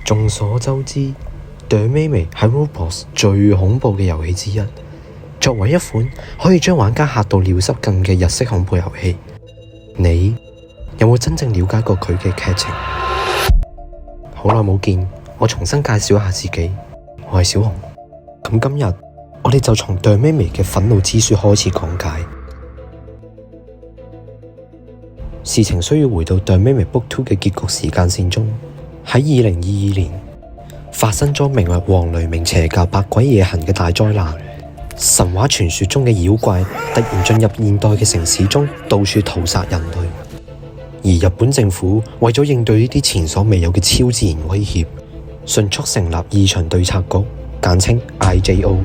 眾所周知，Dormammu係 Roblox 最恐怖嘅遊戲之一。作為一款可以將玩家嚇到尿失禁嘅日式恐怖遊戲，你有冇真正了解過佢嘅劇情？好耐冇見，我重新介紹一下自己，我係小紅。咁今日我哋就從 Dormammu 嘅憤怒之書開始講解。事情需要回到 Dormammu Book 2嘅結局時間線中。喺2022年發生咗名為黃雷鳴邪教百鬼夜行嘅大災難，神話傳說中嘅妖怪突然進入現代嘅城市中，到處屠殺人類。而日本政府為咗應對呢啲前所未有嘅超自然威脅，迅速成立異常對策局，簡稱 IJO。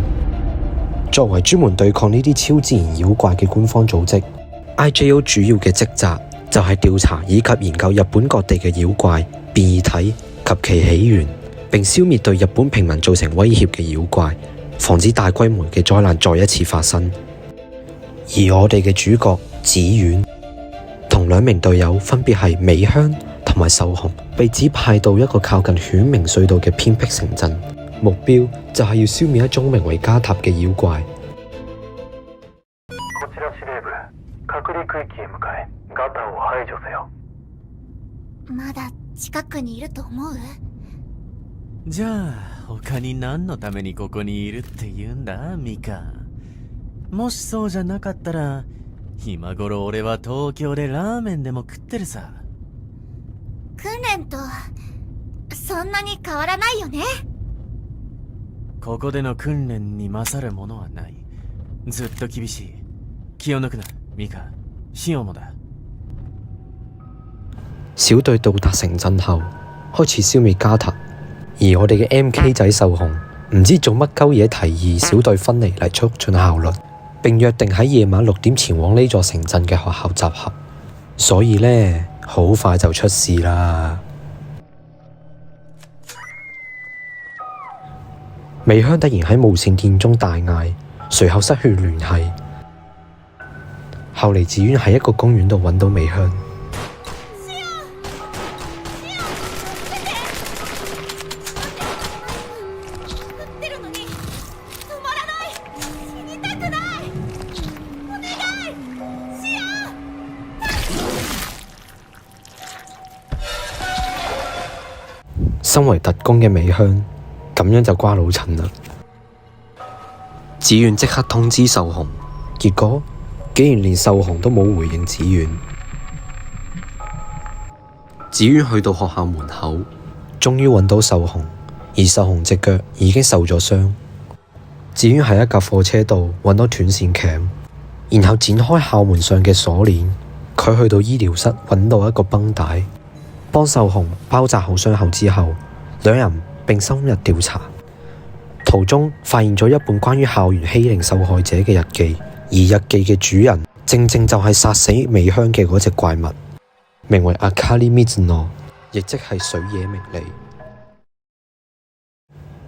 作為專門對抗呢啲超自然妖怪嘅官方組織， IJO 主要嘅職責就係調查以及研究日本各地嘅妖怪、變異體及其起源，並消滅對日本平民造成威脅嘅妖怪，防止大規模嘅災難再一次發生。而我哋嘅主角紫苑同兩名隊友分別係美香同埋秀紅，被指派到一個靠近犬鳴隧道嘅偏僻城鎮，目標就係要消滅一種名為加塔嘅妖怪。まだ近くにいると思う？じゃあ他に何のためにここにいるって言うんだミカ。もしそうじゃなかったら今頃俺は東京でラーメンでも食ってるさ。訓練とそんなに変わらないよね。ここでの訓練に勝るものはない。ずっと厳しい。気を抜くなミカ。シオもだ。小隊到達城鎮後，開始消滅加塔，而我哋嘅 MK 仔秀紅唔知做乜鳩嘢，提議小隊分離嚟促進效率，並約定喺夜晚6點前往呢座城鎮嘅學校集合。所以呢，好快就出事啦。美香突然喺無線電中大嗌，隨後失去聯繫。後嚟紫苑喺一個公園度揾到美香。身為特工嘅美香，咁樣就瓜老襯啦。紫苑即刻通知秀紅，結果竟然連秀紅都冇回應紫苑。紫苑去到學校門口，終於揾到秀紅，而秀紅隻腳已經受咗傷。紫苑喺一架貨車度揾到斷線鉗，然後展開校門上嘅鎖鏈。佢去到醫療室揾到一個繃帶，幫秀紅包紮好傷口之後，兩人並深入調查。途中發現咗一本關於校園欺凌受害者嘅日記，而日記嘅主人正正就係殺死美香嘅嗰隻怪物，名為阿卡里米茲諾，亦即係水野明利。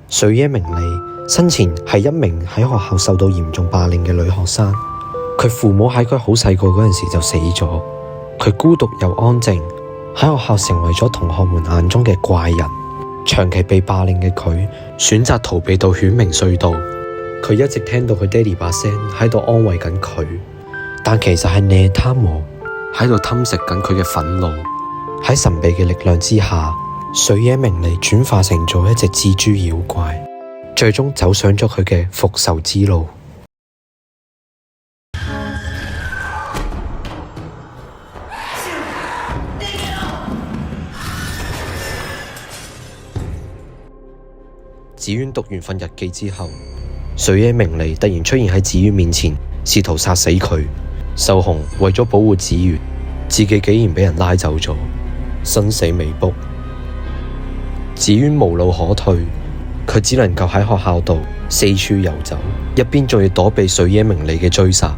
水野明利生前係一名喺學校受到嚴重霸凌嘅女學生，佢父母喺佢好細個嗰陣時就死咗，佢孤獨又安靜，喺學校成為咗同學們眼中嘅怪人。長期被霸凌嘅佢選擇逃避到犬鳴隧道，佢一直聽到佢爹哋把聲喺度安慰緊佢，但其實係涅他摩喺度吞食緊佢嘅憤怒。喺神秘嘅力量之下，水野明利轉化成咗一隻蜘蛛妖怪，最終走上咗佢嘅復仇之路。紫苑讀完份日記之後，水野明利突然出現喺紫苑面前，試圖殺死佢。秀紅為咗保護紫苑，自己竟然俾人拉走咗，生死未卜。紫苑無路可退，佢只能夠喺學校度四處遊走，一邊仲要躲避水野明利嘅追殺。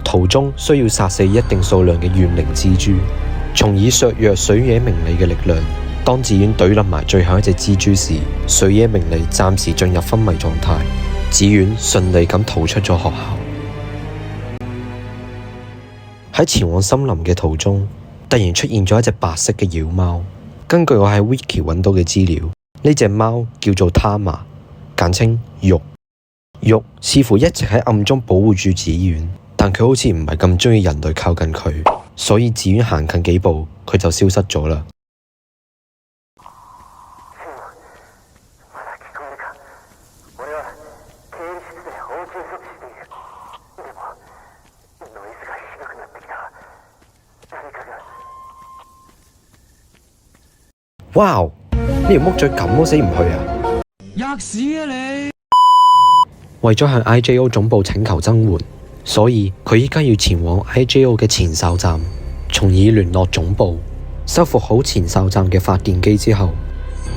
途中需要殺死一定數量嘅怨靈蜘蛛，從而削弱水野明利嘅力量。當紫苑懟冧埋最後一隻蜘蛛時，水野明利暫時進入昏迷狀態，紫苑順利咁逃出咗學校。喺前往森林嘅途中，突然出現咗一隻白色嘅妖貓，根據我喺 Wiki 揾到嘅資料，呢隻貓叫做 Tama， 簡稱玉。玉似乎一直喺暗中保護住紫苑，但佢好似唔係咁中意人類靠近佢，所以紫苑行近幾步，佢就消失咗啦。哇！呢條木嘴咁都死唔去啊！吔屎啊你！為咗向 IJO 總部請求增援，所以佢依家要前往 IJO 嘅前哨站，從而聯絡總部。修復好前哨站嘅發電機之後，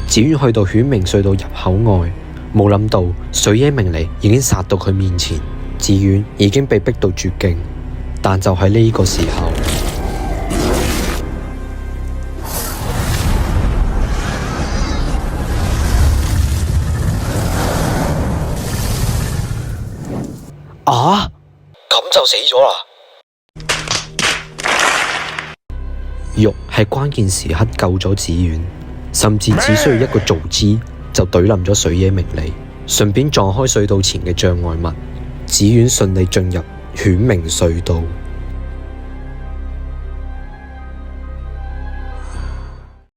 紫苑去到犬鳴隧道入口外，冇諗到水野明梨已經殺到佢面前，紫苑已經被逼到絕境。但就喺呢個時候，啊！咁就死咗啦！玉喺關鍵時刻救咗紫苑，甚至只需要一個造姿就懟冧咗水野明梨，順便撞開隧道前嘅障礙物，紫苑順利進入犬鳴隧道。